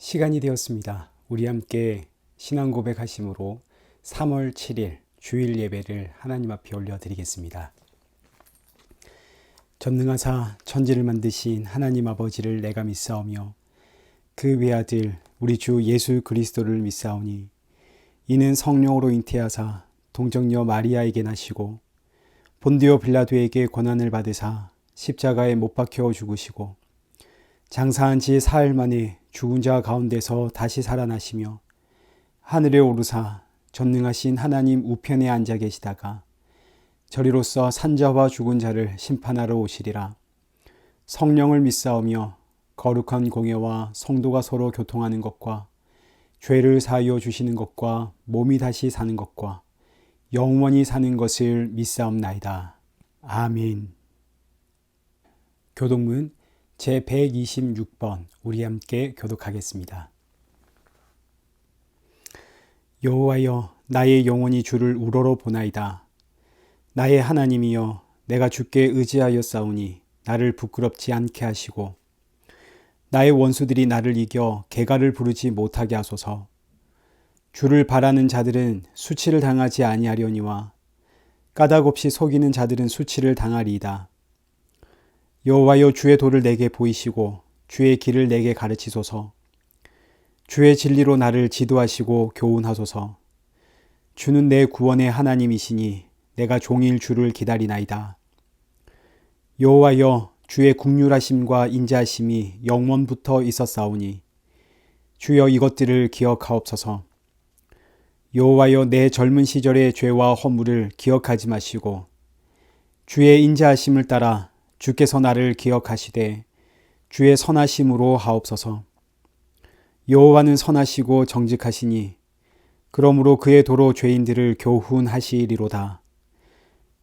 시간이 되었습니다. 우리 함께 신앙 고백하심으로 3월 7일 주일 예배를 하나님 앞에 올려드리겠습니다. 전능하사 천지를 만드신 하나님 아버지를 내가 믿사오며 그 외아들 우리 주 예수 그리스도를 믿사오니 이는 성령으로 잉태하사 동정녀 마리아에게 나시고 본디오 빌라도에게 고난을 받으사 십자가에 못 박혀 죽으시고 장사한 지 사흘 만에 죽은 자 가운데서 다시 살아나시며 하늘에 오르사 전능하신 하나님 우편에 앉아 계시다가 저리로서 산자와 죽은 자를 심판하러 오시리라. 성령을 믿사오며 거룩한 공예와 성도가 서로 교통하는 것과 죄를 사하여 주시는 것과 몸이 다시 사는 것과 영원히 사는 것을 믿사옵나이다. 아멘. 교독문 제126번 우리 함께 교독하겠습니다. 여호와여, 나의 영혼이 주를 우러러 보나이다. 나의 하나님이여, 내가 주께 의지하였사오니 나를 부끄럽지 않게 하시고 나의 원수들이 나를 이겨 개가를 부르지 못하게 하소서. 주를 바라는 자들은 수치를 당하지 아니하려니와 까닭없이 속이는 자들은 수치를 당하리이다. 여호와여, 주의 도를 내게 보이시고 주의 길을 내게 가르치소서. 주의 진리로 나를 지도하시고 교훈하소서. 주는 내 구원의 하나님이시니 내가 종일 주를 기다리나이다. 여호와여, 주의 국률하심과 인자하심이 영원부터 있었사오니 주여 이것들을 기억하옵소서. 여호와여, 내 젊은 시절의 죄와 허물을 기억하지 마시고 주의 인자하심을 따라 주께서 나를 기억하시되 주의 선하심으로 하옵소서. 여호와는 선하시고 정직하시니 그러므로 그의 도로 죄인들을 교훈하시리로다.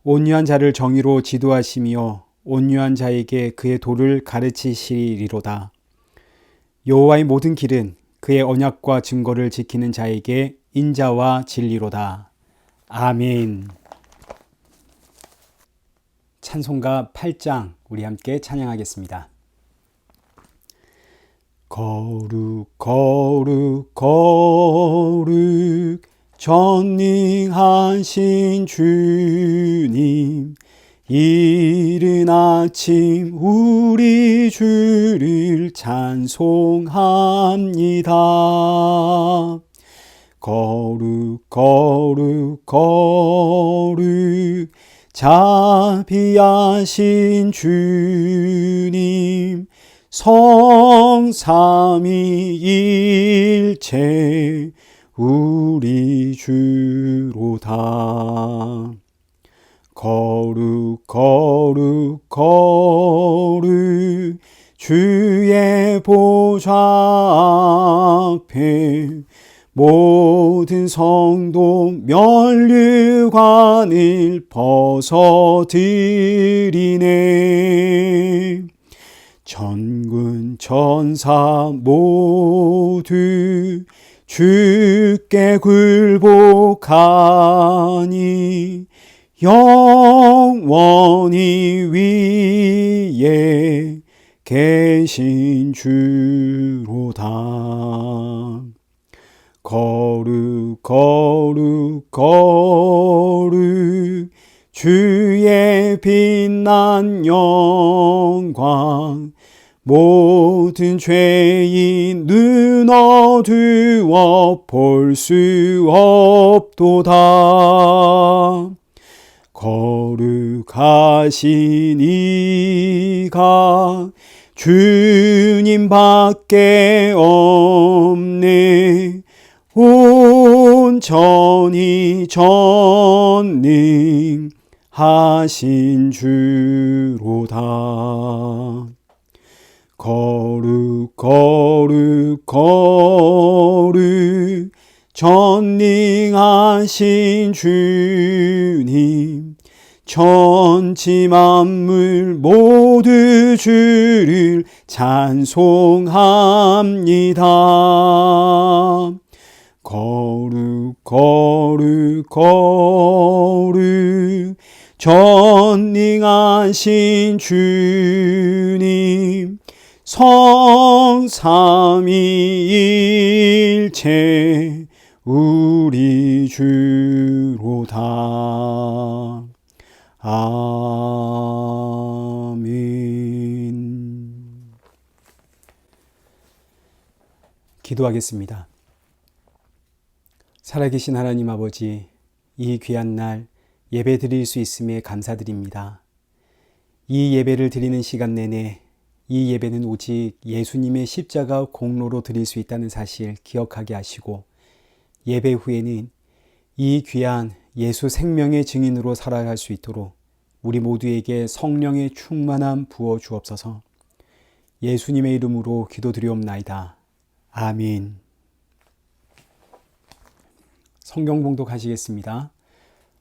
온유한 자를 정의로 지도하시며 온유한 자에게 그의 도를 가르치시리로다. 여호와의 모든 길은 그의 언약과 증거를 지키는 자에게 인자와 진리로다. 아멘. 찬송가 8장 우리 함께 찬양하겠습니다. 거룩 거룩 거룩 전능하신 주님, 이른 아침 우리 주를 찬송합니다. 거룩 거룩 거룩 자비하신 주님, 성삼위일체 우리 주로다. 거룩 거룩 거룩 주의 보좌 앞에 모든 성도 면류관을 벗어드리네. 천군 천사 모두 주께 굴복하니 영원히 위에 계신 주로다. 거룩 거룩 거룩 주의 빛난 영광, 모든 죄인 눈 어두워 볼 수 없도다. 거룩하신 이가 주님밖에 없네. 온전히 전능하신 주로다. 거룩 거룩 거룩 전능하신 주님, 천지 만물 모두 주를 찬송합니다. 거룩 거룩 거룩 전능하신 주님, 성삼위일체 우리 주로다. 아멘. 기도하겠습니다. 살아계신 하나님 아버지, 이 귀한 날 예배 드릴 수 있음에 감사드립니다. 이 예배를 드리는 시간 내내 이 예배는 오직 예수님의 십자가 공로로 드릴 수 있다는 사실 기억하게 하시고, 예배 후에는 이 귀한 예수 생명의 증인으로 살아갈 수 있도록 우리 모두에게 성령의 충만함 부어 주옵소서. 예수님의 이름으로 기도드리옵나이다. 아멘. 성경 봉독하시겠습니다.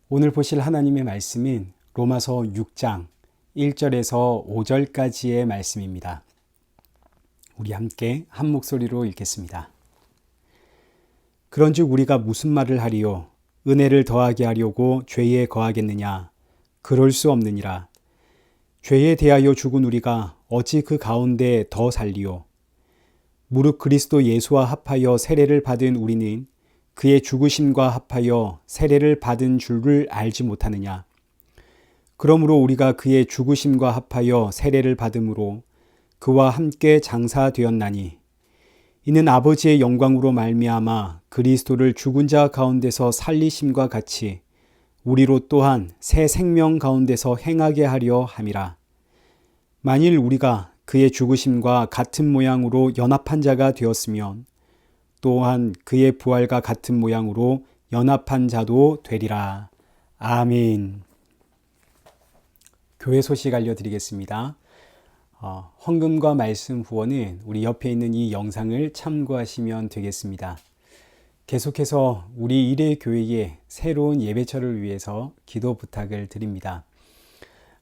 오늘 보실 하나님의 말씀은 로마서 6장 1절에서 5절까지의 말씀입니다. 우리 함께 한 목소리로 읽겠습니다. 그런즉 우리가 무슨 말을 하리요? 은혜를 더하게 하려고 죄에 거하겠느냐? 그럴 수 없느니라. 죄에 대하여 죽은 우리가 어찌 그 가운데 더 살리요? 무릇 그리스도 예수와 합하여 세례를 받은 우리는 그의 죽으심과 합하여 세례를 받은 줄을 알지 못하느냐? 그러므로 우리가 그의 죽으심과 합하여 세례를 받음으로 그와 함께 장사되었나니, 이는 아버지의 영광으로 말미암아 그리스도를 죽은 자 가운데서 살리심과 같이 우리로 또한 새 생명 가운데서 행하게 하려 함이라. 만일 우리가 그의 죽으심과 같은 모양으로 연합한 자가 되었으면 또한 그의 부활과 같은 모양으로 연합한 자도 되리라. 아멘. 교회 소식 알려드리겠습니다. 헌금과 말씀 후원은 우리 옆에 있는 이 영상을 참고하시면 되겠습니다. 계속해서 우리 일회교회의 새로운 예배처를 위해서 기도 부탁을 드립니다.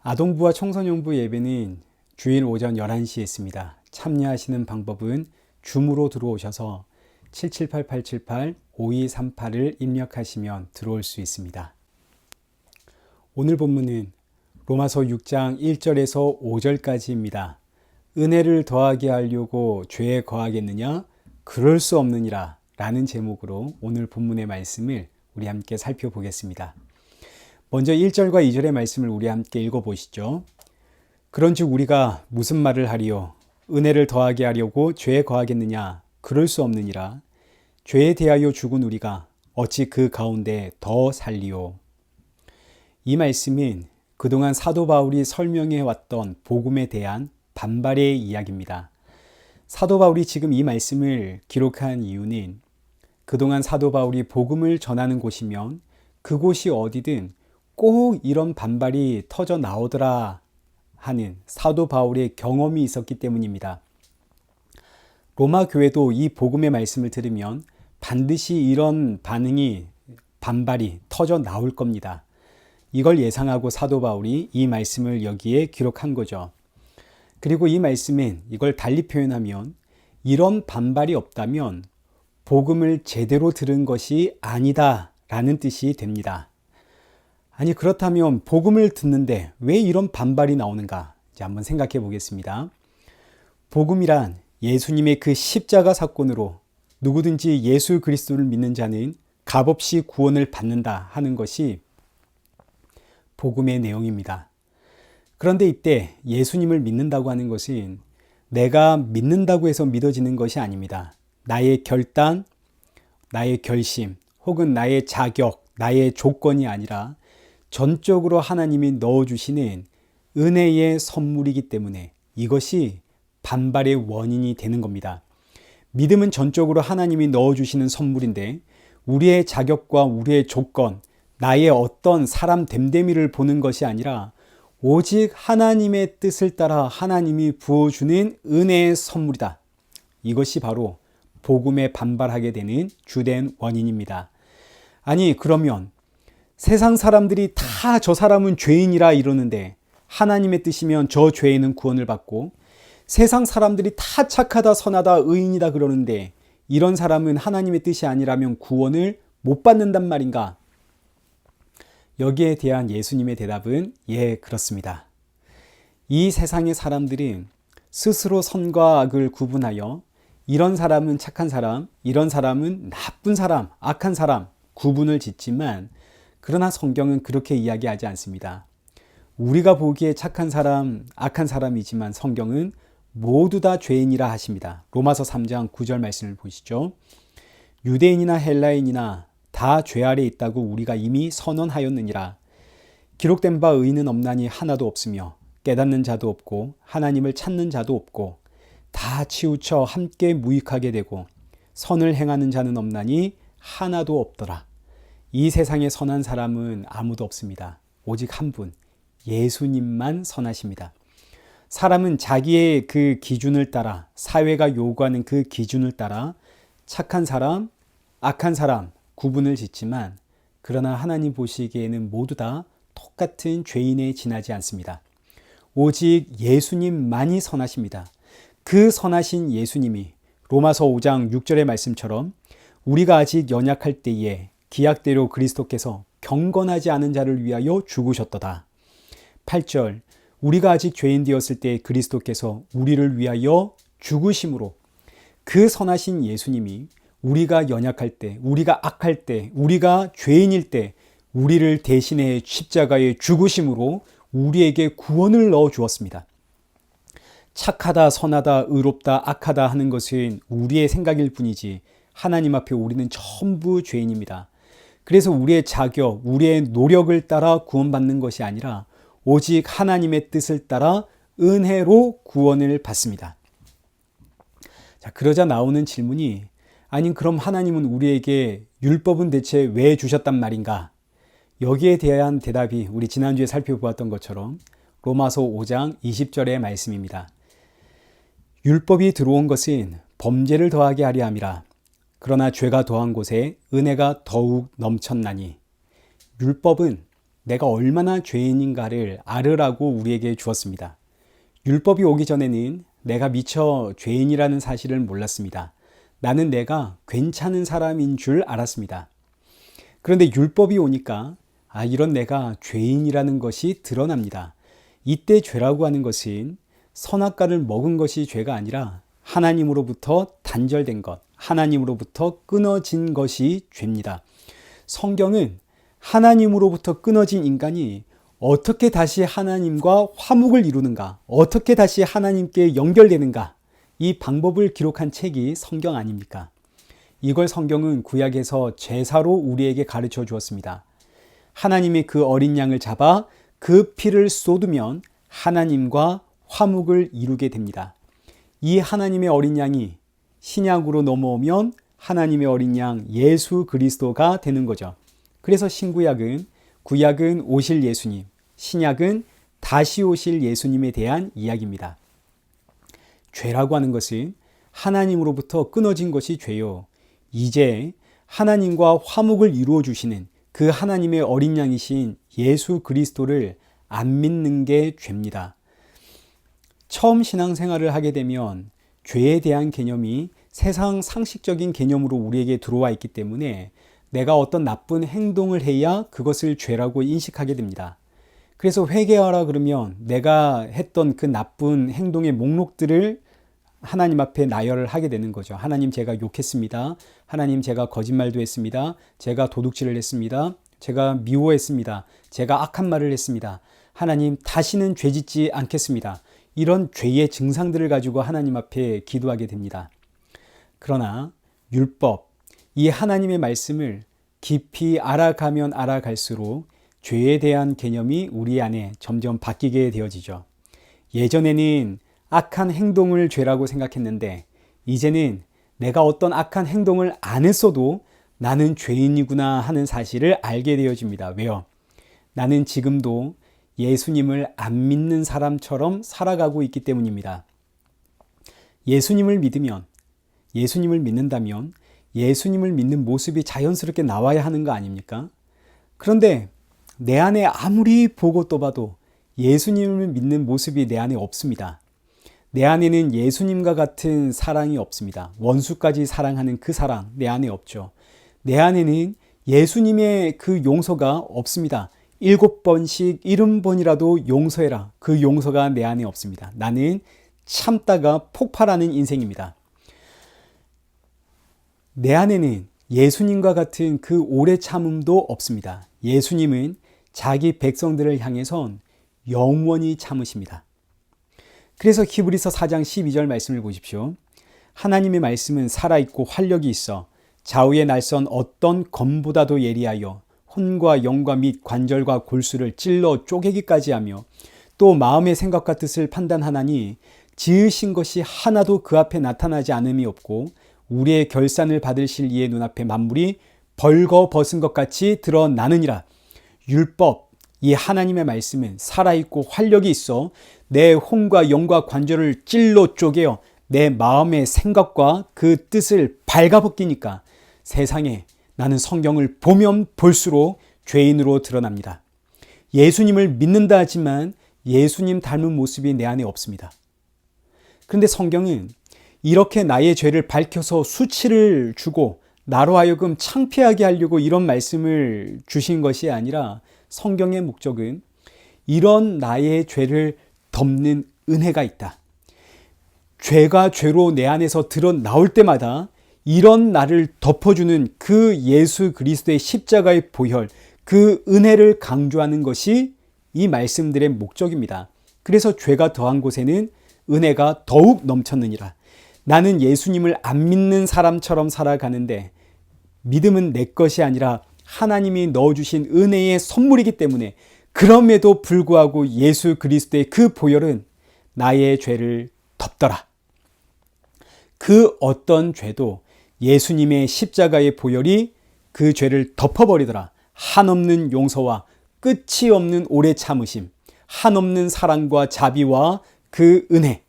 아동부와 청소년부 예배는 주일 오전 11시에 있습니다. 참여하시는 방법은 줌으로 들어오셔서 778-878-5238을 입력하시면 들어올 수 있습니다. 오늘 본문은 로마서 6장 1절에서 5절까지입니다. 은혜를 더하게 하려고 죄에 거하겠느냐? 그럴 수 없느니라 라는 제목으로 오늘 본문의 말씀을 우리 함께 살펴보겠습니다. 먼저 1절과 2절의 말씀을 우리 함께 읽어보시죠. 그런즉 우리가 무슨 말을 하리요? 은혜를 더하게 하려고 죄에 거하겠느냐? 그럴 수 없느니라. 죄에 대하여 죽은 우리가 어찌 그 가운데 더 살리요? 이 말씀은 그동안 사도 바울이 설명해 왔던 복음에 대한 반발의 이야기입니다. 사도 바울이 지금 이 말씀을 기록한 이유는 그동안 사도 바울이 복음을 전하는 곳이면 그곳이 어디든 꼭 이런 반발이 터져 나오더라 하는 사도 바울의 경험이 있었기 때문입니다. 로마 교회도 이 복음의 말씀을 들으면 반드시 이런 반발이 터져 나올 겁니다. 이걸 예상하고 사도 바울이 이 말씀을 여기에 기록한 거죠. 그리고 이 말씀은 이걸 달리 표현하면 이런 반발이 없다면 복음을 제대로 들은 것이 아니다 라는 뜻이 됩니다. 아니, 그렇다면 복음을 듣는데 왜 이런 반발이 나오는가? 이제 한번 생각해 보겠습니다. 복음이란 예수님의 그 십자가 사건으로 누구든지 예수 그리스도를 믿는 자는 값없이 구원을 받는다 하는 것이 복음의 내용입니다. 그런데 이때 예수님을 믿는다고 하는 것은 내가 믿는다고 해서 믿어지는 것이 아닙니다. 나의 결단, 나의 결심, 혹은 나의 자격, 나의 조건이 아니라 전적으로 하나님이 넣어주시는 은혜의 선물이기 때문에 이것이 반발의 원인이 되는 겁니다. 믿음은 전적으로 하나님이 넣어주시는 선물인데 우리의 자격과 우리의 조건, 나의 어떤 사람 됨됨이를 보는 것이 아니라 오직 하나님의 뜻을 따라 하나님이 부어주는 은혜의 선물이다. 이것이 바로 복음에 반발하게 되는 주된 원인입니다. 아니, 그러면 세상 사람들이 다 저 사람은 죄인이라 이러는데 하나님의 뜻이면 저 죄인은 구원을 받고, 세상 사람들이 다 착하다, 선하다, 의인이다 그러는데 이런 사람은 하나님의 뜻이 아니라면 구원을 못 받는단 말인가? 여기에 대한 예수님의 대답은 예, 그렇습니다. 이 세상의 사람들은 스스로 선과 악을 구분하여 이런 사람은 착한 사람, 이런 사람은 나쁜 사람, 악한 사람 구분을 짓지만 그러나 성경은 그렇게 이야기하지 않습니다. 우리가 보기에 착한 사람, 악한 사람이지만 성경은 모두 다 죄인이라 하십니다. 로마서 3장 9절 말씀을 보시죠. 유대인이나 헬라인이나 다 죄 아래 있다고 우리가 이미 선언하였느니라. 기록된 바 의인은 없나니 하나도 없으며 깨닫는 자도 없고 하나님을 찾는 자도 없고 다 치우쳐 함께 무익하게 되고 선을 행하는 자는 없나니 하나도 없더라. 이 세상에 선한 사람은 아무도 없습니다. 오직 한 분, 예수님만 선하십니다. 사람은 자기의 그 기준을 따라, 사회가 요구하는 그 기준을 따라 착한 사람, 악한 사람 구분을 짓지만 그러나 하나님 보시기에는 모두 다 똑같은 죄인에 지나지 않습니다. 오직 예수님만이 선하십니다. 그 선하신 예수님이 로마서 5장 6절의 말씀처럼 우리가 아직 연약할 때에 기약대로 그리스도께서 경건하지 않은 자를 위하여 죽으셨도다. 8절 우리가 아직 죄인 되었을 때 그리스도께서 우리를 위하여 죽으심으로 그 선하신 예수님이 우리가 연약할 때, 우리가 악할 때, 우리가 죄인일 때 우리를 대신해 십자가에 죽으심으로 우리에게 구원을 넣어 주었습니다. 착하다, 선하다, 의롭다, 악하다 하는 것은 우리의 생각일 뿐이지 하나님 앞에 우리는 전부 죄인입니다. 그래서 우리의 자격, 우리의 노력을 따라 구원받는 것이 아니라 오직 하나님의 뜻을 따라 은혜로 구원을 받습니다. 자, 그러자 나오는 질문이 아니 그럼 하나님은 우리에게 율법은 대체 왜 주셨단 말인가? 여기에 대한 대답이 우리 지난주에 살펴보았던 것처럼 로마서 5장 20절의 말씀입니다. 율법이 들어온 것은 범죄를 더하게 하려 함이라. 그러나 죄가 더한 곳에 은혜가 더욱 넘쳤나니. 율법은 내가 얼마나 죄인인가를 알으라고 우리에게 주었습니다. 율법이 오기 전에는 내가 미처 죄인이라는 사실을 몰랐습니다. 나는 내가 괜찮은 사람인 줄 알았습니다. 그런데 율법이 오니까 이런 내가 죄인이라는 것이 드러납니다. 이때 죄라고 하는 것은 선악과를 먹은 것이 죄가 아니라 하나님으로부터 단절된 것, 하나님으로부터 끊어진 것이 죄입니다. 성경은 하나님으로부터 끊어진 인간이 어떻게 다시 하나님과 화목을 이루는가, 어떻게 다시 하나님께 연결되는가, 이 방법을 기록한 책이 성경 아닙니까? 이걸 성경은 구약에서 제사로 우리에게 가르쳐 주었습니다. 하나님이 그 어린 양을 잡아 그 피를 쏟으면 하나님과 화목을 이루게 됩니다. 이 하나님의 어린 양이 신약으로 넘어오면 하나님의 어린 양 예수 그리스도가 되는 거죠. 그래서 신구약은, 구약은 오실 예수님, 신약은 다시 오실 예수님에 대한 이야기입니다. 죄라고 하는 것은 하나님으로부터 끊어진 것이 죄요. 이제 하나님과 화목을 이루어 주시는 그 하나님의 어린 양이신 예수 그리스도를 안 믿는 게 죄입니다. 처음 신앙생활을 하게 되면 죄에 대한 개념이 세상 상식적인 개념으로 우리에게 들어와 있기 때문에 내가 어떤 나쁜 행동을 해야 그것을 죄라고 인식하게 됩니다. 그래서 회개하라 그러면 내가 했던 그 나쁜 행동의 목록들을 하나님 앞에 나열을 하게 되는 거죠. 하나님 제가 욕했습니다. 하나님 제가 거짓말도 했습니다. 제가 도둑질을 했습니다. 제가 미워했습니다. 제가 악한 말을 했습니다. 하나님 다시는 죄 짓지 않겠습니다. 이런 죄의 증상들을 가지고 하나님 앞에 기도하게 됩니다. 그러나 율법, 이 하나님의 말씀을 깊이 알아가면 알아갈수록 죄에 대한 개념이 우리 안에 점점 바뀌게 되어지죠. 예전에는 악한 행동을 죄라고 생각했는데 이제는 내가 어떤 악한 행동을 안 했어도 나는 죄인이구나 하는 사실을 알게 되어집니다. 왜요? 나는 지금도 예수님을 안 믿는 사람처럼 살아가고 있기 때문입니다. 예수님을 믿으면, 예수님을 믿는다면 예수님을 믿는 모습이 자연스럽게 나와야 하는 거 아닙니까? 그런데 내 안에 아무리 보고 또 봐도 예수님을 믿는 모습이 내 안에 없습니다. 내 안에는 예수님과 같은 사랑이 없습니다. 원수까지 사랑하는 그 사랑 내 안에 없죠. 내 안에는 예수님의 그 용서가 없습니다. 7번씩 70번이라도 용서해라. 그 용서가 내 안에 없습니다. 나는 참다가 폭발하는 인생입니다. 내 안에는 예수님과 같은 그 오래 참음도 없습니다. 예수님은 자기 백성들을 향해선 영원히 참으십니다. 그래서 히브리서 4장 12절 말씀을 보십시오. 하나님의 말씀은 살아있고 활력이 있어 좌우에 날선 어떤 검보다도 예리하여 혼과 영과 및 관절과 골수를 찔러 쪼개기까지 하며 또 마음의 생각과 뜻을 판단하나니 지으신 것이 하나도 그 앞에 나타나지 않음이 없고 우리의 결산을 받으실 이의 눈앞에 만물이 벌거벗은 것 같이 드러나느니라. 율법, 이 하나님의 말씀은 살아있고 활력이 있어 내 혼과 영과 관절을 찔러 쪼개어 내 마음의 생각과 그 뜻을 발가벗기니까 세상에 나는 성경을 보면 볼수록 죄인으로 드러납니다. 예수님을 믿는다 하지만 예수님 닮은 모습이 내 안에 없습니다. 그런데 성경은 이렇게 나의 죄를 밝혀서 수치를 주고 나로 하여금 창피하게 하려고 이런 말씀을 주신 것이 아니라 성경의 목적은 이런 나의 죄를 덮는 은혜가 있다. 죄가 죄로 내 안에서 드러나올 때마다 이런 나를 덮어주는 그 예수 그리스도의 십자가의 보혈, 그 은혜를 강조하는 것이 이 말씀들의 목적입니다. 그래서 죄가 더한 곳에는 은혜가 더욱 넘쳤느니라. 나는 예수님을 안 믿는 사람처럼 살아가는데 믿음은 내 것이 아니라 하나님이 넣어주신 은혜의 선물이기 때문에 그럼에도 불구하고 예수 그리스도의 그 보혈은 나의 죄를 덮더라. 그 어떤 죄도 예수님의 십자가의 보혈이 그 죄를 덮어버리더라. 한없는 용서와 끝이 없는 오래 참으심, 한없는 사랑과 자비와 그 은혜.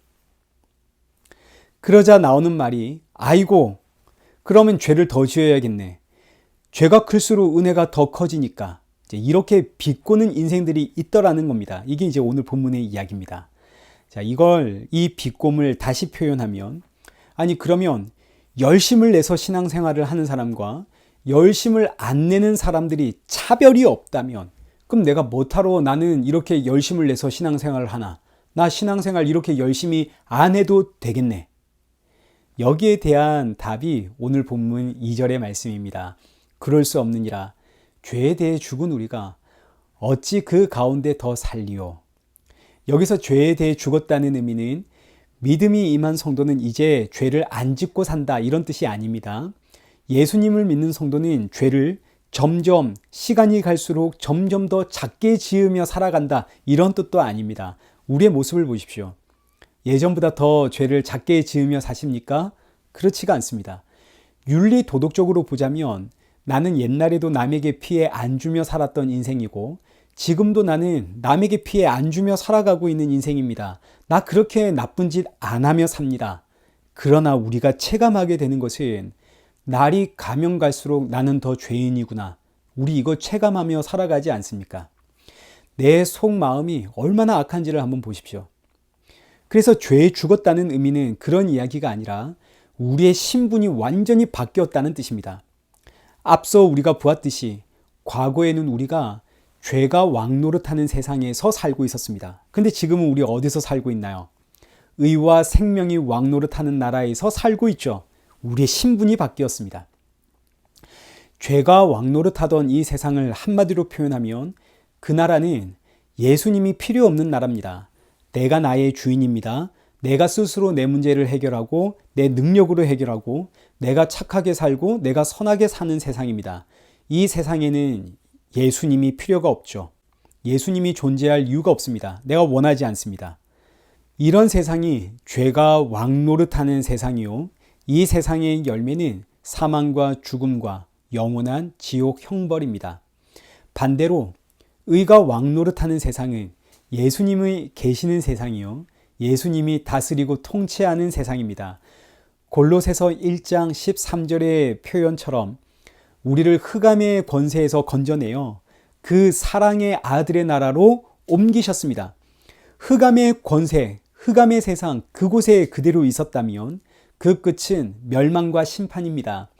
그러자 나오는 말이 아이고 그러면 죄를 더 지어야겠네. 죄가 클수록 은혜가 더 커지니까 이렇게 비꼬는 인생들이 있더라는 겁니다. 이게 이제 오늘 본문의 이야기입니다. 자, 이 비꼼을 다시 표현하면 아니 그러면 열심을 내서 신앙생활을 하는 사람과 열심을 안 내는 사람들이 차별이 없다면 그럼 내가 뭐하러 나는 이렇게 열심을 내서 신앙생활을 하나? 나 신앙생활 이렇게 열심히 안 해도 되겠네. 여기에 대한 답이 오늘 본문 2절의 말씀입니다. 그럴 수 없느니라. 죄에 대해 죽은 우리가 어찌 그 가운데 더 살리오. 여기서 죄에 대해 죽었다는 의미는 믿음이 임한 성도는 이제 죄를 안 짓고 산다 이런 뜻이 아닙니다. 예수님을 믿는 성도는 죄를 점점 시간이 갈수록 점점 더 작게 지으며 살아간다 이런 뜻도 아닙니다. 우리의 모습을 보십시오. 예전보다 더 죄를 작게 지으며 사십니까? 그렇지가 않습니다. 윤리 도덕적으로 보자면 나는 옛날에도 남에게 피해 안 주며 살았던 인생이고 지금도 나는 남에게 피해 안 주며 살아가고 있는 인생입니다. 나 그렇게 나쁜 짓 안 하며 삽니다. 그러나 우리가 체감하게 되는 것은 날이 가면 갈수록 나는 더 죄인이구나. 우리 이거 체감하며 살아가지 않습니까? 내 속마음이 얼마나 악한지를 한번 보십시오. 그래서 죄에 죽었다는 의미는 그런 이야기가 아니라 우리의 신분이 완전히 바뀌었다는 뜻입니다. 앞서 우리가 보았듯이 과거에는 우리가 죄가 왕노릇하는 세상에서 살고 있었습니다. 근데 지금은 우리 어디서 살고 있나요? 의와 생명이 왕노릇하는 나라에서 살고 있죠. 우리의 신분이 바뀌었습니다. 죄가 왕노릇하던 이 세상을 한마디로 표현하면 그 나라는 예수님이 필요 없는 나라입니다. 내가 나의 주인입니다. 내가 스스로 내 문제를 해결하고 내 능력으로 해결하고 내가 착하게 살고 내가 선하게 사는 세상입니다. 이 세상에는 예수님이 필요가 없죠. 예수님이 존재할 이유가 없습니다. 내가 원하지 않습니다. 이런 세상이 죄가 왕노릇하는 세상이요. 이 세상의 열매는 사망과 죽음과 영원한 지옥 형벌입니다. 반대로 의가 왕노릇하는 세상은 예수님이 계시는 세상이요. 예수님이 다스리고 통치하는 세상입니다. 골로새서 1장 13절의 표현처럼 우리를 흑암의 권세에서 건져내어 그 사랑의 아들의 나라로 옮기셨습니다. 흑암의 권세, 흑암의 세상 그곳에 그대로 있었다면 그 끝은 멸망과 심판입니다.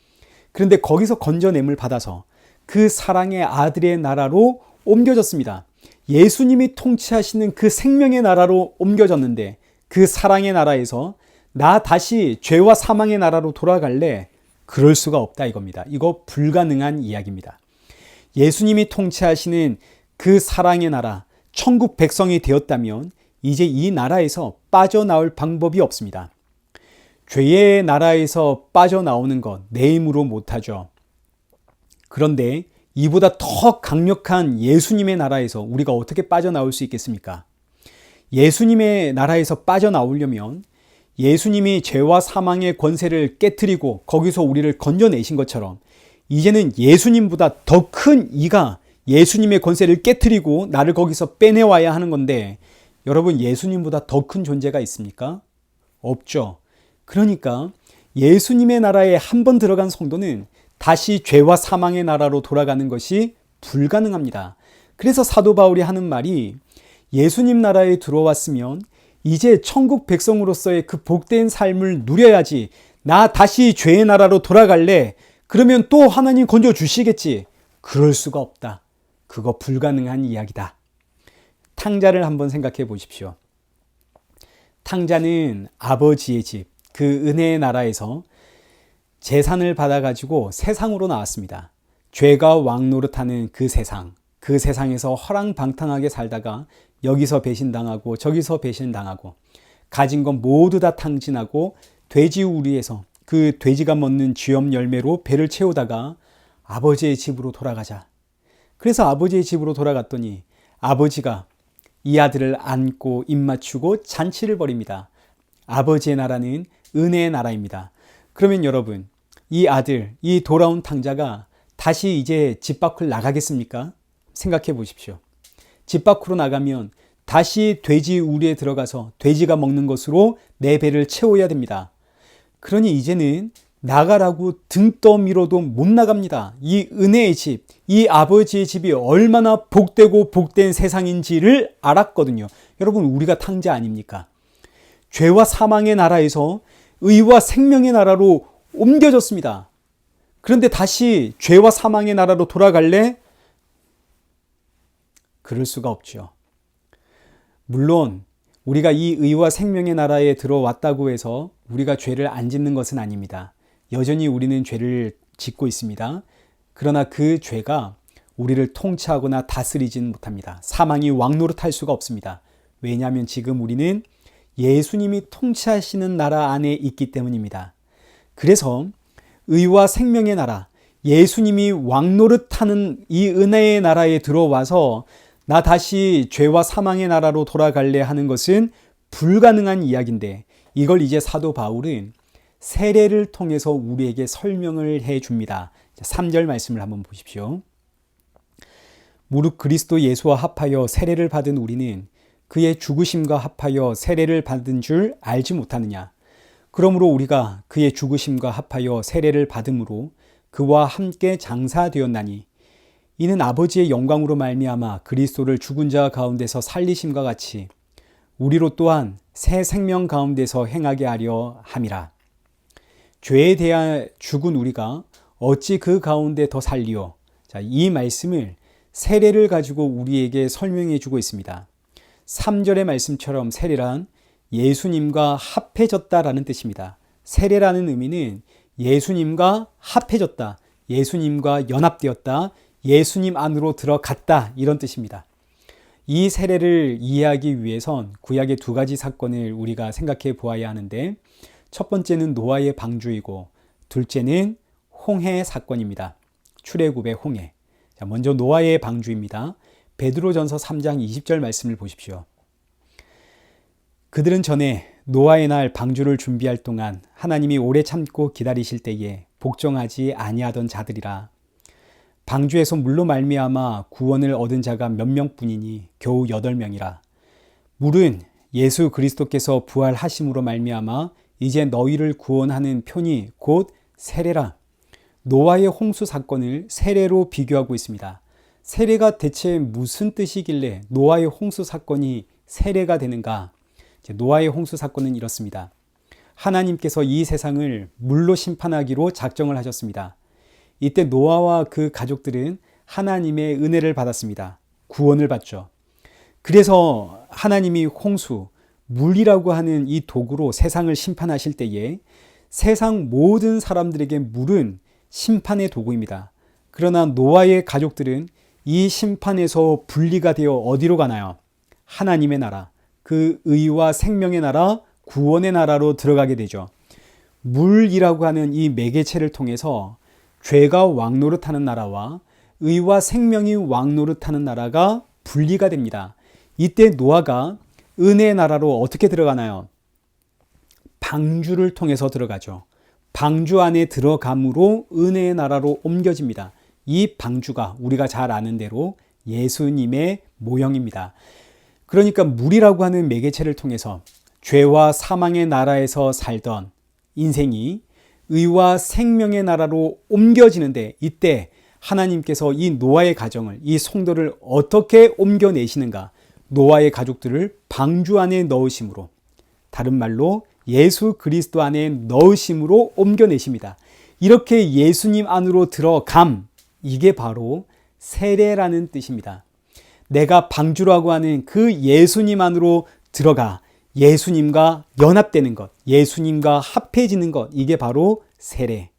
그런데 거기서 건져냄을 받아서 그 사랑의 아들의 나라로 옮겨졌습니다. 예수님이 통치하시는 그 생명의 나라로 옮겨졌는데 그 사랑의 나라에서 나 다시 죄와 사망의 나라로 돌아갈래? 그럴 수가 없다 이겁니다. 이거 불가능한 이야기입니다. 예수님이 통치하시는 그 사랑의 나라, 천국 백성이 되었다면 이제 이 나라에서 빠져나올 방법이 없습니다. 죄의 나라에서 빠져나오는 것 내 힘으로 못하죠. 그런데 이보다 더 강력한 예수님의 나라에서 우리가 어떻게 빠져나올 수 있겠습니까? 예수님의 나라에서 빠져나오려면 예수님이 죄와 사망의 권세를 깨트리고 거기서 우리를 건져내신 것처럼 이제는 예수님보다 더 큰 이가 예수님의 권세를 깨트리고 나를 거기서 빼내와야 하는 건데 여러분 예수님보다 더 큰 존재가 있습니까? 없죠. 그러니까 예수님의 나라에 한 번 들어간 성도는 다시 죄와 사망의 나라로 돌아가는 것이 불가능합니다. 그래서 사도 바울이 하는 말이 예수님 나라에 들어왔으면 이제 천국 백성으로서의 그 복된 삶을 누려야지. 나 다시 죄의 나라로 돌아갈래? 그러면 또 하나님 건져주시겠지. 그럴 수가 없다. 그거 불가능한 이야기다. 탕자를 한번 생각해 보십시오. 탕자는 아버지의 집, 그 은혜의 나라에서 재산을 받아가지고 세상으로 나왔습니다. 죄가 왕노릇하는 그 세상에서 허랑방탕하게 살다가 여기서 배신당하고 저기서 배신당하고 가진 건 모두 다 탕진하고 돼지우리에서 그 돼지가 먹는 쥐염 열매로 배를 채우다가 아버지의 집으로 돌아가자. 그래서 아버지의 집으로 돌아갔더니 아버지가 이 아들을 안고 입맞추고 잔치를 벌입니다. 아버지의 나라는 은혜의 나라입니다. 그러면 여러분, 이 아들, 이 돌아온 탕자가 다시 이제 집 밖을 나가겠습니까? 생각해 보십시오. 집 밖으로 나가면 다시 돼지 우리에 들어가서 돼지가 먹는 것으로 내 배를 채워야 됩니다. 그러니 이제는 나가라고 등 떠밀어도 못 나갑니다. 이 은혜의 집, 이 아버지의 집이 얼마나 복되고 복된 세상인지를 알았거든요. 여러분, 우리가 탕자 아닙니까? 죄와 사망의 나라에서 의와 생명의 나라로 옮겨졌습니다. 그런데 다시 죄와 사망의 나라로 돌아갈래? 그럴 수가 없죠. 물론 우리가 이 의와 생명의 나라에 들어왔다고 해서 우리가 죄를 안 짓는 것은 아닙니다. 여전히 우리는 죄를 짓고 있습니다. 그러나 그 죄가 우리를 통치하거나 다스리진 못합니다. 사망이 왕노릇할 수가 없습니다. 왜냐하면 지금 우리는 예수님이 통치하시는 나라 안에 있기 때문입니다. 그래서 의와 생명의 나라, 예수님이 왕노릇하는 이 은혜의 나라에 들어와서 나 다시 죄와 사망의 나라로 돌아갈래 하는 것은 불가능한 이야기인데 이걸 이제 사도 바울은 세례를 통해서 우리에게 설명을 해 줍니다. 3절 말씀을 한번 보십시오. 무릇 그리스도 예수와 합하여 세례를 받은 우리는 그의 죽으심과 합하여 세례를 받은 줄 알지 못하느냐. 그러므로 우리가 그의 죽으심과 합하여 세례를 받음으로 그와 함께 장사되었나니 이는 아버지의 영광으로 말미암아 그리스도를 죽은 자 가운데서 살리심과 같이 우리로 또한 새 생명 가운데서 행하게 하려 함이라. 죄에 대하여 죽은 우리가 어찌 그 가운데 더 살리오? 자, 이 말씀을 세례를 가지고 우리에게 설명해 주고 있습니다. 3절의 말씀처럼 세례란 예수님과 합해졌다라는 뜻입니다. 세례라는 의미는 예수님과 합해졌다, 예수님과 연합되었다, 예수님 안으로 들어갔다 이런 뜻입니다. 이 세례를 이해하기 위해선 구약의 두 가지 사건을 우리가 생각해 보아야 하는데 첫 번째는 노아의 방주이고 둘째는 홍해 사건입니다. 출애굽의 홍해. 자, 먼저 노아의 방주입니다. 베드로전서 3장 20절 말씀을 보십시오. 그들은 전에 노아의 날 방주를 준비할 동안 하나님이 오래 참고 기다리실 때에 복종하지 아니하던 자들이라. 방주에서 물로 말미암아 구원을 얻은 자가 몇 명뿐이니 겨우 8명이라. 물은 예수 그리스도께서 부활하심으로 말미암아 이제 너희를 구원하는 편이 곧 세례라. 노아의 홍수 사건을 세례로 비교하고 있습니다. 세례가 대체 무슨 뜻이길래 노아의 홍수 사건이 세례가 되는가? 노아의 홍수 사건은 이렇습니다. 하나님께서 이 세상을 물로 심판하기로 작정을 하셨습니다. 이때 노아와 그 가족들은 하나님의 은혜를 받았습니다. 구원을 받죠. 그래서 하나님이 홍수, 물이라고 하는 이 도구로 세상을 심판하실 때에 세상 모든 사람들에게 물은 심판의 도구입니다. 그러나 노아의 가족들은 이 심판에서 분리가 되어 어디로 가나요? 하나님의 나라, 그 의와 생명의 나라, 구원의 나라로 들어가게 되죠. 물이라고 하는 이 매개체를 통해서 죄가 왕노릇하는 나라와 의와 생명이 왕노릇하는 나라가 분리가 됩니다. 이때 노아가 은혜의 나라로 어떻게 들어가나요? 방주를 통해서 들어가죠. 방주 안에 들어감으로 은혜의 나라로 옮겨집니다. 이 방주가 우리가 잘 아는 대로 예수님의 모형입니다. 그러니까 물이라고 하는 매개체를 통해서 죄와 사망의 나라에서 살던 인생이 의와 생명의 나라로 옮겨지는데, 이때 하나님께서 이 노아의 가정을, 이 성도를 어떻게 옮겨내시는가? 노아의 가족들을 방주 안에 넣으심으로, 다른 말로 예수 그리스도 안에 넣으심으로 옮겨내십니다. 이렇게 예수님 안으로 들어감, 이게 바로 세례라는 뜻입니다. 내가 방주라고 하는 그 예수님 안으로 들어가 예수님과 연합되는 것, 예수님과 합해지는 것, 이게 바로 세례.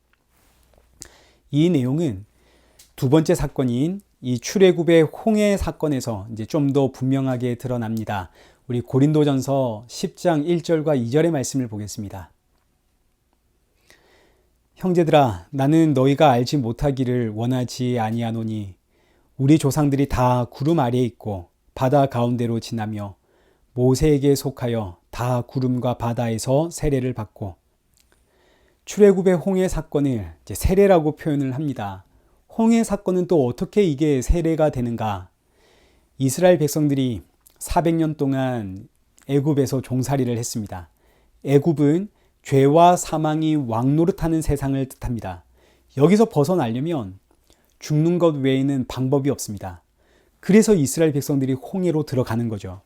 이 내용은 두 번째 사건인 이 출애굽의 홍해 사건에서 이제 좀 더 분명하게 드러납니다. 우리 고린도전서 10장 1절과 2절의 말씀을 보겠습니다. 형제들아, 나는 너희가 알지 못하기를 원하지 아니하노니 우리 조상들이 다 구름 아래에 있고 바다 가운데로 지나며 모세에게 속하여 다 구름과 바다에서 세례를 받고, 출애굽의 홍해 사건을 이제 세례라고 표현을 합니다. 홍해 사건은 또 어떻게 이게 세례가 되는가? 이스라엘 백성들이 400년 동안 애굽에서 종살이를 했습니다. 애굽은 죄와 사망이 왕노릇하는 세상을 뜻합니다. 여기서 벗어나려면 죽는 것 외에는 방법이 없습니다. 그래서 이스라엘 백성들이 홍해로 들어가는 거죠.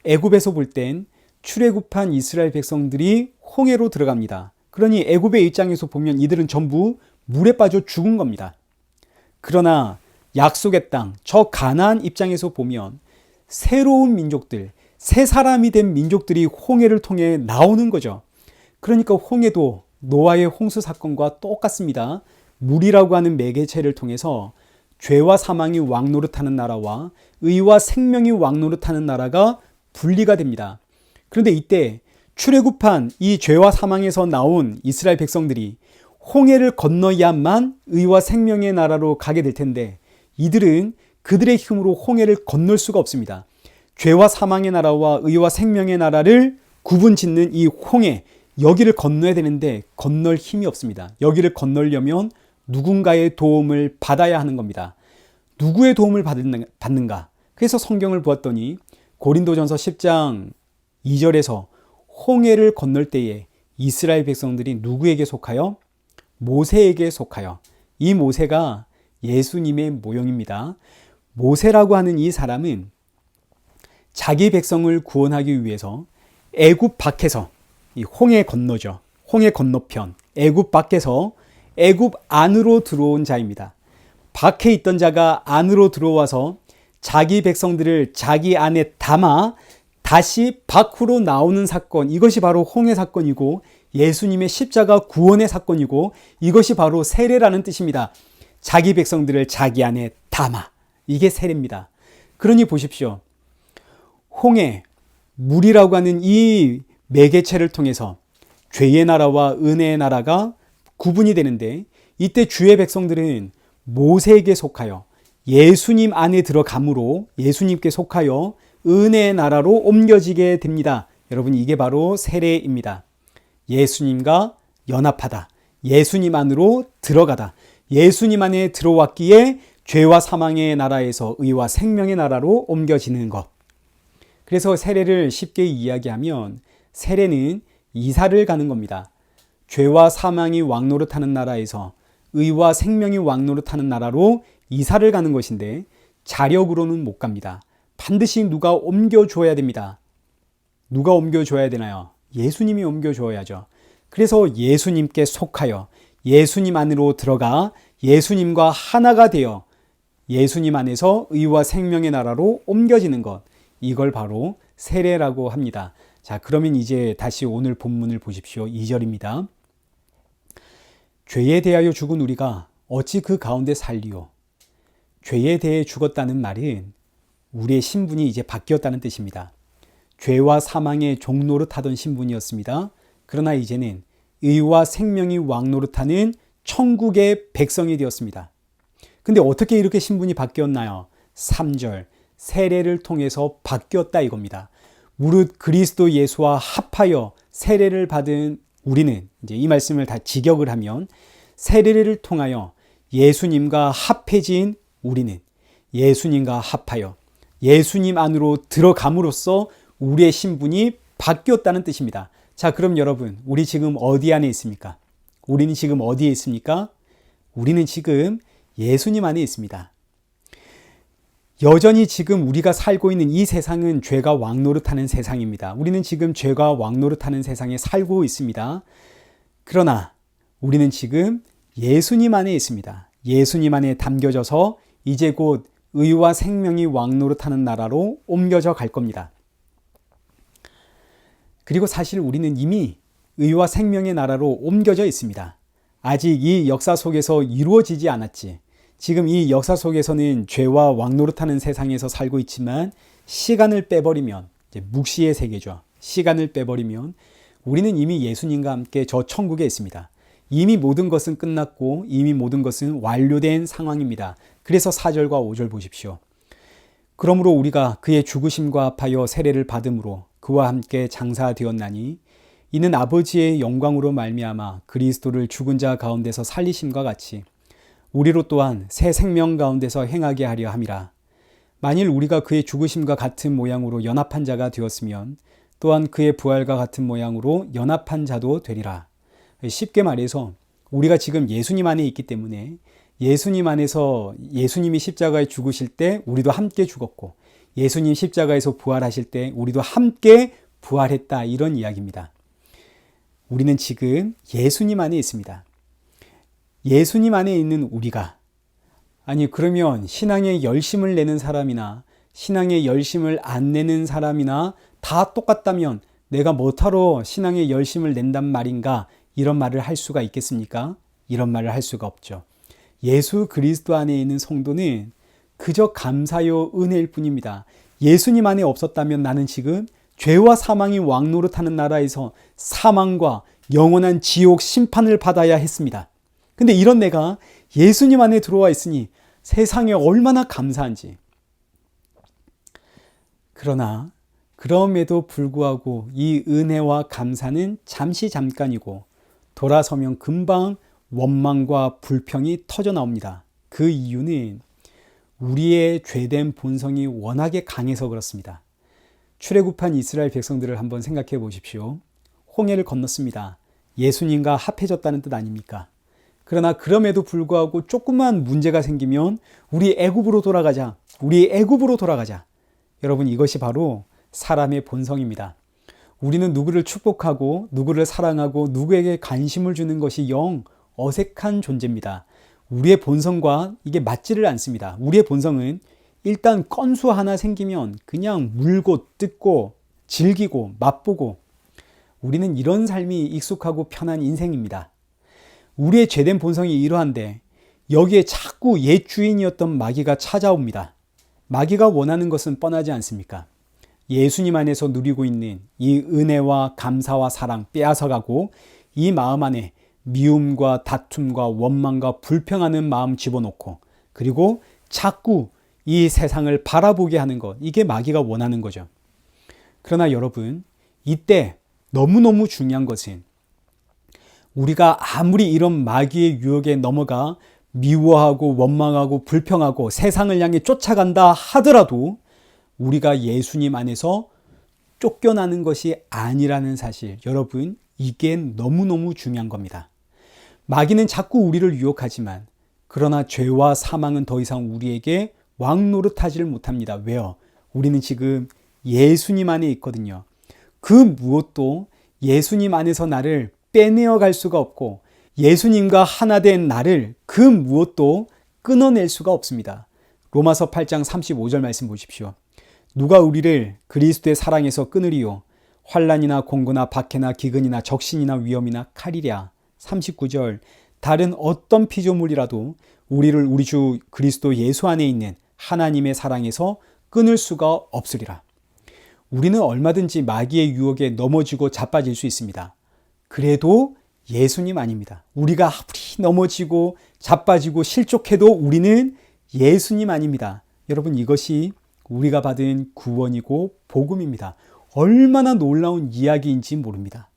애굽에서 볼 땐 출애굽한 이스라엘 백성들이 홍해로 들어갑니다. 그러니 애굽의 입장에서 보면 이들은 전부 물에 빠져 죽은 겁니다. 그러나 약속의 땅, 저 가나안 입장에서 보면 새로운 민족들, 새 사람이 된 민족들이 홍해를 통해 나오는 거죠. 그러니까 홍해도 노아의 홍수 사건과 똑같습니다. 물이라고 하는 매개체를 통해서 죄와 사망이 왕노릇하는 나라와 의와 생명이 왕노릇하는 나라가 분리가 됩니다. 그런데 이때 출애굽한 이 죄와 사망에서 나온 이스라엘 백성들이 홍해를 건너야만 의와 생명의 나라로 가게 될 텐데, 이들은 그들의 힘으로 홍해를 건널 수가 없습니다. 죄와 사망의 나라와 의와 생명의 나라를 구분 짓는 이 홍해, 여기를 건너야 되는데 건널 힘이 없습니다. 여기를 건너려면 누군가의 도움을 받아야 하는 겁니다. 누구의 도움을 받는가? 그래서 성경을 보았더니 고린도전서 10장 2절에서 홍해를 건널 때에 이스라엘 백성들이 누구에게 속하여? 모세에게 속하여. 이 모세가 예수님의 모형입니다. 모세라고 하는 이 사람은 자기 백성을 구원하기 위해서 애굽 밖에서, 이 홍해 건너죠. 홍해 건너편, 애굽 밖에서 애굽 안으로 들어온 자입니다. 밖에 있던 자가 안으로 들어와서 자기 백성들을 자기 안에 담아 다시 밖으로 나오는 사건, 이것이 바로 홍해 사건이고 예수님의 십자가 구원의 사건이고 이것이 바로 세례라는 뜻입니다. 자기 백성들을 자기 안에 담아, 이게 세례입니다. 그러니 보십시오. 홍해, 물이라고 하는 이 매개체를 통해서 죄의 나라와 은혜의 나라가 구분이 되는데, 이때 주의 백성들은 모세에게 속하여 예수님 안에 들어감으로 예수님께 속하여 은혜의 나라로 옮겨지게 됩니다. 여러분, 이게 바로 세례입니다. 예수님과 연합하다, 예수님 안으로 들어가다, 예수님 안에 들어왔기에 죄와 사망의 나라에서 의와 생명의 나라로 옮겨지는 것. 그래서 세례를 쉽게 이야기하면 세례는 이사를 가는 겁니다. 죄와 사망이 왕노릇하는 나라에서 의와 생명이 왕노릇하는 나라로 이사를 가는 것인데, 자력으로는 못 갑니다. 반드시 누가 옮겨줘야 됩니다. 누가 옮겨줘야 되나요? 예수님이 옮겨줘야죠. 그래서 예수님께 속하여 예수님 안으로 들어가 예수님과 하나가 되어 예수님 안에서 의와 생명의 나라로 옮겨지는 것, 이걸 바로 세례라고 합니다. 자, 그러면 이제 다시 오늘 본문을 보십시오. 2절입니다. 죄에 대하여 죽은 우리가 어찌 그 가운데 살리오. 죄에 대해 죽었다는 말은 우리의 신분이 이제 바뀌었다는 뜻입니다. 죄와 사망의 종노릇하던 신분이었습니다. 그러나 이제는 의와 생명이 왕노릇하는 천국의 백성이 되었습니다. 근데 어떻게 이렇게 신분이 바뀌었나요? 3절, 세례를 통해서 바뀌었다 이겁니다. 무릇 그리스도 예수와 합하여 세례를 받은 우리는, 이제 이 말씀을 다 직역을 하면, 세례를 통하여 예수님과 합해진 우리는 예수님과 합하여 예수님 안으로 들어감으로써 우리의 신분이 바뀌었다는 뜻입니다. 자, 그럼 여러분, 우리 지금 어디 안에 있습니까? 우리는 지금 어디에 있습니까? 우리는 지금 예수님 안에 있습니다. 여전히 지금 우리가 살고 있는 이 세상은 죄가 왕노릇하는 세상입니다. 우리는 지금 죄가 왕노릇하는 세상에 살고 있습니다. 그러나 우리는 지금 예수님 안에 있습니다. 예수님 안에 담겨져서 이제 곧 의와 생명이 왕노릇하는 나라로 옮겨져 갈 겁니다. 그리고 사실 우리는 이미 의와 생명의 나라로 옮겨져 있습니다. 아직 이 역사 속에서 이루어지지 않았지. 지금 이 역사 속에서는 죄와 왕노릇하는 세상에서 살고 있지만 시간을 빼버리면, 이제 묵시의 세계죠. 시간을 빼버리면 우리는 이미 예수님과 함께 저 천국에 있습니다. 이미 모든 것은 끝났고 이미 모든 것은 완료된 상황입니다. 그래서 4절과 5절 보십시오. 그러므로 우리가 그의 죽으심과 합하여 세례를 받음으로 그와 함께 장사되었나니 이는 아버지의 영광으로 말미암아 그리스도를 죽은 자 가운데서 살리심과 같이 우리로 또한 새 생명 가운데서 행하게 하려 함이라. 만일 우리가 그의 죽으심과 같은 모양으로 연합한 자가 되었으면 또한 그의 부활과 같은 모양으로 연합한 자도 되리라. 쉽게 말해서 우리가 지금 예수님 안에 있기 때문에 예수님 안에서 예수님이 십자가에 죽으실 때 우리도 함께 죽었고 예수님 십자가에서 부활하실 때 우리도 함께 부활했다, 이런 이야기입니다. 우리는 지금 예수님 안에 있습니다. 예수님 안에 있는 우리가, 아니 그러면 신앙에 열심을 내는 사람이나 신앙에 열심을 안 내는 사람이나 다 똑같다면 내가 뭐하러 신앙에 열심을 낸단 말인가, 이런 말을 할 수가 있겠습니까? 이런 말을 할 수가 없죠. 예수 그리스도 안에 있는 성도는 그저 감사요 은혜일 뿐입니다. 예수님 안에 없었다면 나는 지금 죄와 사망이 왕노릇하는 나라에서 사망과 영원한 지옥 심판을 받아야 했습니다. 근데 이런 내가 예수님 안에 들어와 있으니 세상에 얼마나 감사한지. 그러나 그럼에도 불구하고 이 은혜와 감사는 잠깐이고 돌아서면 금방 원망과 불평이 터져 나옵니다. 그 이유는 우리의 죄된 본성이 워낙에 강해서 그렇습니다. 출애굽한 이스라엘 백성들을 한번 생각해 보십시오. 홍해를 건넜습니다. 예수님과 합해졌다는 뜻 아닙니까? 그러나 그럼에도 불구하고 조금만 문제가 생기면 우리 애굽으로 돌아가자. 여러분, 이것이 바로 사람의 본성입니다. 우리는 누구를 축복하고 누구를 사랑하고 누구에게 관심을 주는 것이 영 어색한 존재입니다. 우리의 본성과 이게 맞지를 않습니다. 우리의 본성은 일단 건수 하나 생기면 그냥 물고 뜯고 즐기고 맛보고, 우리는 이런 삶이 익숙하고 편한 인생입니다. 우리의 죄된 본성이 이러한데 여기에 자꾸 옛 주인이었던 마귀가 찾아옵니다. 마귀가 원하는 것은 뻔하지 않습니까? 예수님 안에서 누리고 있는 이 은혜와 감사와 사랑 빼앗아가고 이 마음 안에 미움과 다툼과 원망과 불평하는 마음 집어넣고, 그리고 자꾸 이 세상을 바라보게 하는 것, 이게 마귀가 원하는 거죠. 그러나 여러분, 이때 너무너무 중요한 것은 우리가 아무리 이런 마귀의 유혹에 넘어가 미워하고 원망하고 불평하고 세상을 향해 쫓아간다 하더라도 우리가 예수님 안에서 쫓겨나는 것이 아니라는 사실, 여러분, 이게 너무너무 중요한 겁니다. 마귀는 자꾸 우리를 유혹하지만 그러나 죄와 사망은 더 이상 우리에게 왕노릇하지를 못합니다. 왜요? 우리는 지금 예수님 안에 있거든요. 그 무엇도 예수님 안에서 나를 빼내어 갈 수가 없고 예수님과 하나 된 나를 그 무엇도 끊어낼 수가 없습니다. 로마서 8장 35절 말씀 보십시오. 누가 우리를 그리스도의 사랑에서 끊으리요? 환난이나 공고나 박해나 기근이나 적신이나 위험이나 칼이랴. 39절 다른 어떤 피조물이라도 우리를 우리 주 그리스도 예수 안에 있는 하나님의 사랑에서 끊을 수가 없으리라. 우리는 얼마든지 마귀의 유혹에 넘어지고 자빠질 수 있습니다. 그래도 예수님 아닙니다. 우리가 아무리 넘어지고 자빠지고 실족해도 우리는 예수님 아닙니다. 여러분, 이것이 우리가 받은 구원이고 복음입니다. 얼마나 놀라운 이야기인지 모릅니다.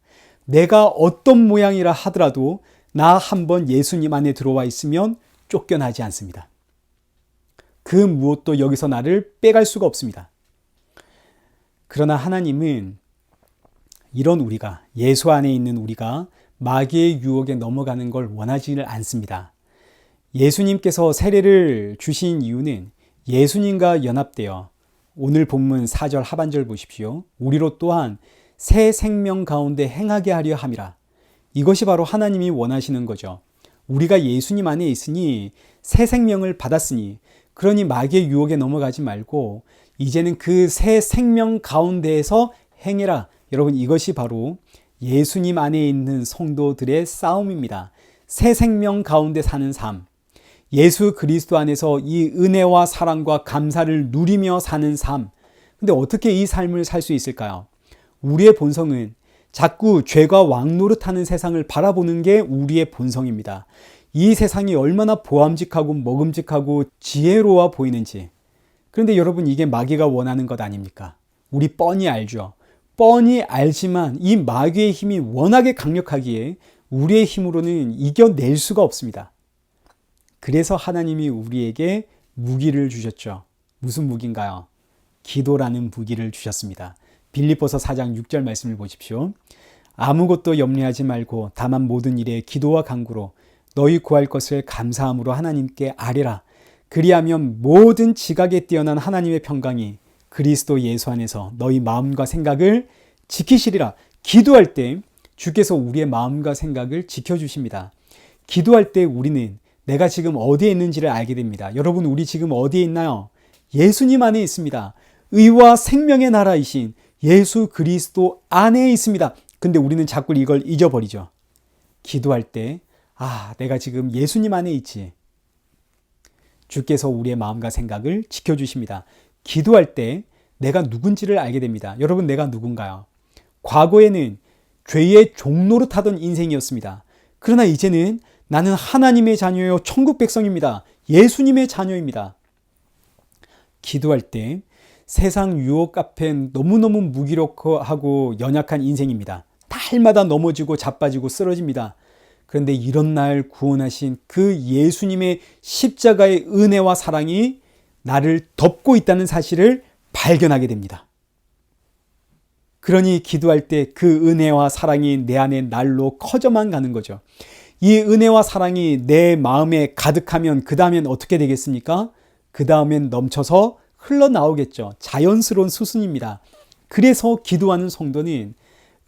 내가 어떤 모양이라 하더라도 나 한번 예수님 안에 들어와 있으면 쫓겨나지 않습니다. 그 무엇도 여기서 나를 빼갈 수가 없습니다. 그러나 하나님은 이런 우리가, 예수 안에 있는 우리가 마귀의 유혹에 넘어가는 걸 원하지를 않습니다. 예수님께서 세례를 주신 이유는 예수님과 연합되어 오늘 본문 4절 하반절 보십시오. 우리로 또한 새 생명 가운데 행하게 하려 함이라. 이것이 바로 하나님이 원하시는 거죠. 우리가 예수님 안에 있으니 새 생명을 받았으니 그러니 마귀의 유혹에 넘어가지 말고 이제는 그 새 생명 가운데에서 행해라. 여러분, 이것이 바로 예수님 안에 있는 성도들의 싸움입니다. 새 생명 가운데 사는 삶, 예수 그리스도 안에서 이 은혜와 사랑과 감사를 누리며 사는 삶. 근데 어떻게 이 삶을 살 수 있을까요? 우리의 본성은 자꾸 죄가 왕노릇하는 세상을 바라보는 게 우리의 본성입니다. 이 세상이 얼마나 보암직하고 먹음직하고 지혜로워 보이는지. 그런데 여러분, 이게 마귀가 원하는 것 아닙니까? 우리 뻔히 알죠. 뻔히 알지만 이 마귀의 힘이 워낙에 강력하기에 우리의 힘으로는 이겨낼 수가 없습니다. 그래서 하나님이 우리에게 무기를 주셨죠. 무슨 무기인가요? 기도라는 무기를 주셨습니다. 빌립보서 4장 6절 말씀을 보십시오. 아무것도 염려하지 말고 다만 모든 일에 기도와 간구로 너희 구할 것을 감사함으로 하나님께 아뢰라. 그리하면 모든 지각에 뛰어난 하나님의 평강이 그리스도 예수 안에서 너희 마음과 생각을 지키시리라. 기도할 때 주께서 우리의 마음과 생각을 지켜주십니다. 기도할 때 우리는 내가 지금 어디에 있는지를 알게 됩니다. 여러분, 우리 지금 어디에 있나요? 예수님 안에 있습니다. 의와 생명의 나라이신 예수 그리스도 안에 있습니다. 근데 우리는 자꾸 이걸 잊어버리죠. 기도할 때, 내가 지금 예수님 안에 있지. 주께서 우리의 마음과 생각을 지켜주십니다. 기도할 때 내가 누군지를 알게 됩니다. 여러분, 내가 누군가요? 과거에는 죄의 종노릇하던 인생이었습니다. 그러나 이제는 나는 하나님의 자녀요, 천국 백성입니다. 예수님의 자녀입니다. 기도할 때 세상 유혹 앞엔 너무너무 무기력하고 연약한 인생입니다. 날마다 넘어지고 자빠지고 쓰러집니다. 그런데 이런 날 구원하신 그 예수님의 십자가의 은혜와 사랑이 나를 덮고 있다는 사실을 발견하게 됩니다. 그러니 기도할 때 그 은혜와 사랑이 내 안에 날로 커져만 가는 거죠. 이 은혜와 사랑이 내 마음에 가득하면 그 다음엔 어떻게 되겠습니까? 그 다음엔 넘쳐서 흘러나오겠죠. 자연스러운 수순입니다. 그래서 기도하는 성도는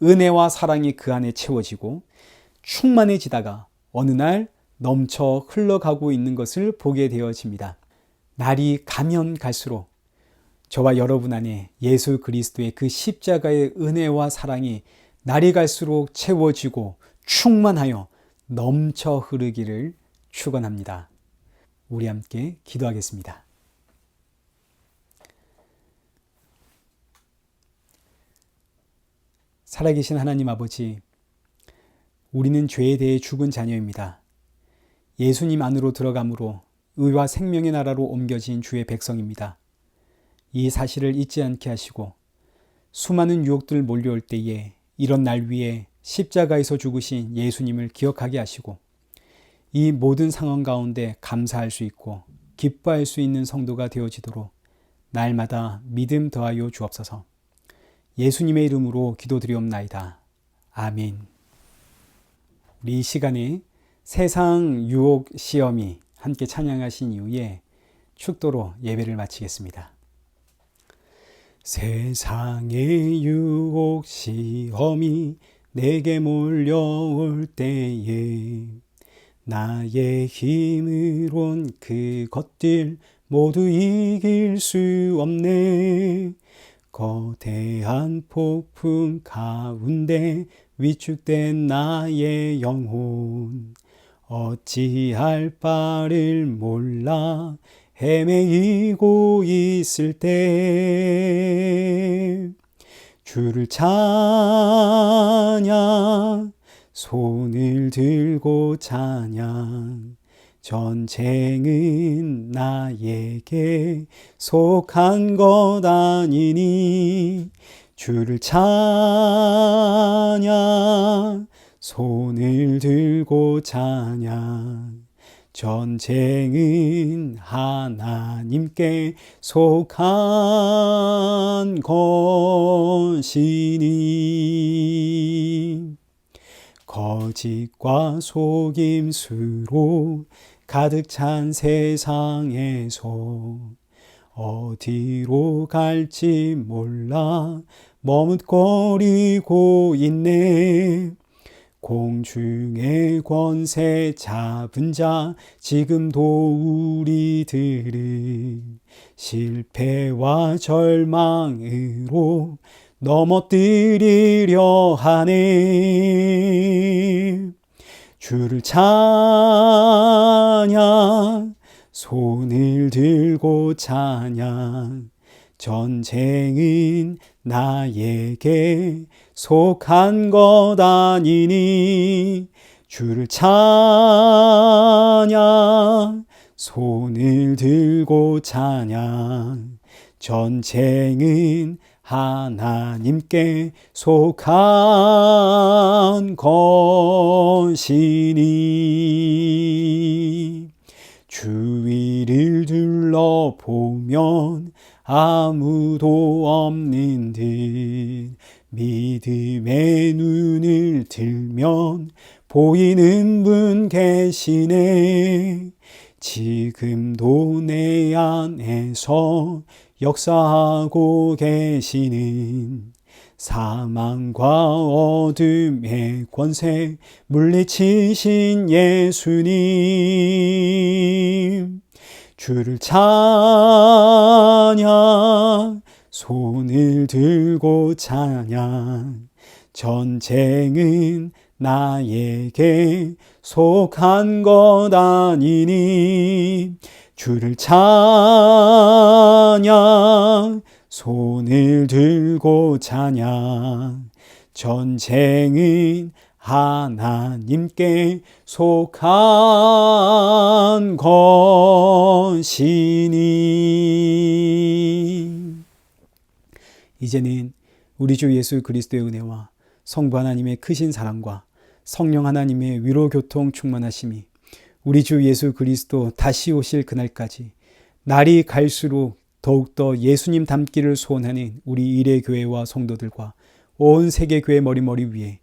은혜와 사랑이 그 안에 채워지고 충만해지다가 어느 날 넘쳐 흘러가고 있는 것을 보게 되어집니다. 날이 가면 갈수록 저와 여러분 안에 예수 그리스도의 그 십자가의 은혜와 사랑이 날이 갈수록 채워지고 충만하여 넘쳐 흐르기를 축원합니다. 우리 함께 기도하겠습니다. 살아계신 하나님 아버지, 우리는 죄에 대해 죽은 자녀입니다. 예수님 안으로 들어감으로 의와 생명의 나라로 옮겨진 주의 백성입니다. 이 사실을 잊지 않게 하시고 수많은 유혹들 몰려올 때에 이런 날 위에 십자가에서 죽으신 예수님을 기억하게 하시고 이 모든 상황 가운데 감사할 수 있고 기뻐할 수 있는 성도가 되어지도록 날마다 믿음 더하여 주옵소서. 예수님의 이름으로 기도드리옵나이다. 아멘. 우리 이 시간에 세상 유혹 시험이 함께 찬양하신 이후에 축도로 예배를 마치겠습니다. 세상의 유혹 시험이 내게 몰려올 때에 나의 힘으론 그것들 모두 이길 수 없네. 거대한 폭풍 가운데 위축된 나의 영혼, 어찌할 바를 몰라 헤매이고 있을 때 주를 찬양, 손을 들고 찬양. 전쟁은 나에게 속한 것 아니니 주를 찬양, 손을 들고 찬양. 전쟁은 하나님께 속한 것이니 거짓과 속임수로 가득 찬 세상에서 어디로 갈지 몰라 머뭇거리고 있네. 공중의 권세 잡은 자 지금도 우리들을 실패와 절망으로 넘어뜨리려 하네. 주를 찬양, 손을 들고 찬양. 전쟁은 나에게 속한 것 아니니 주를 찬양, 손을 들고 찬양. 전쟁은 하나님께 속한 것이니 주위를 둘러보면 아무도 없는 듯 믿음의 눈을 들면 보이는 분 계시네. 지금도 내 안에서 역사하고 계시는 사망과 어둠의 권세 물리치신 예수님, 주를 찬양, 손을 들고 찬양. 전쟁은 나에게 속한 것 아니니 주를 찬양, 손을 들고 찬양. 전쟁은 하나님께 속한 것이니. 이제는 우리 주 예수 그리스도의 은혜와 성부 하나님의 크신 사랑과 성령 하나님의 위로 교통 충만하심이 우리 주 예수 그리스도 다시 오실 그날까지 날이 갈수록 더욱더 예수님 닮기를 소원하는 우리 일회교회와 성도들과 온 세계교회 머리머리 위에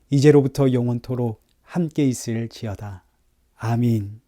이제로부터 영원토록 함께 있을지어다. 아민.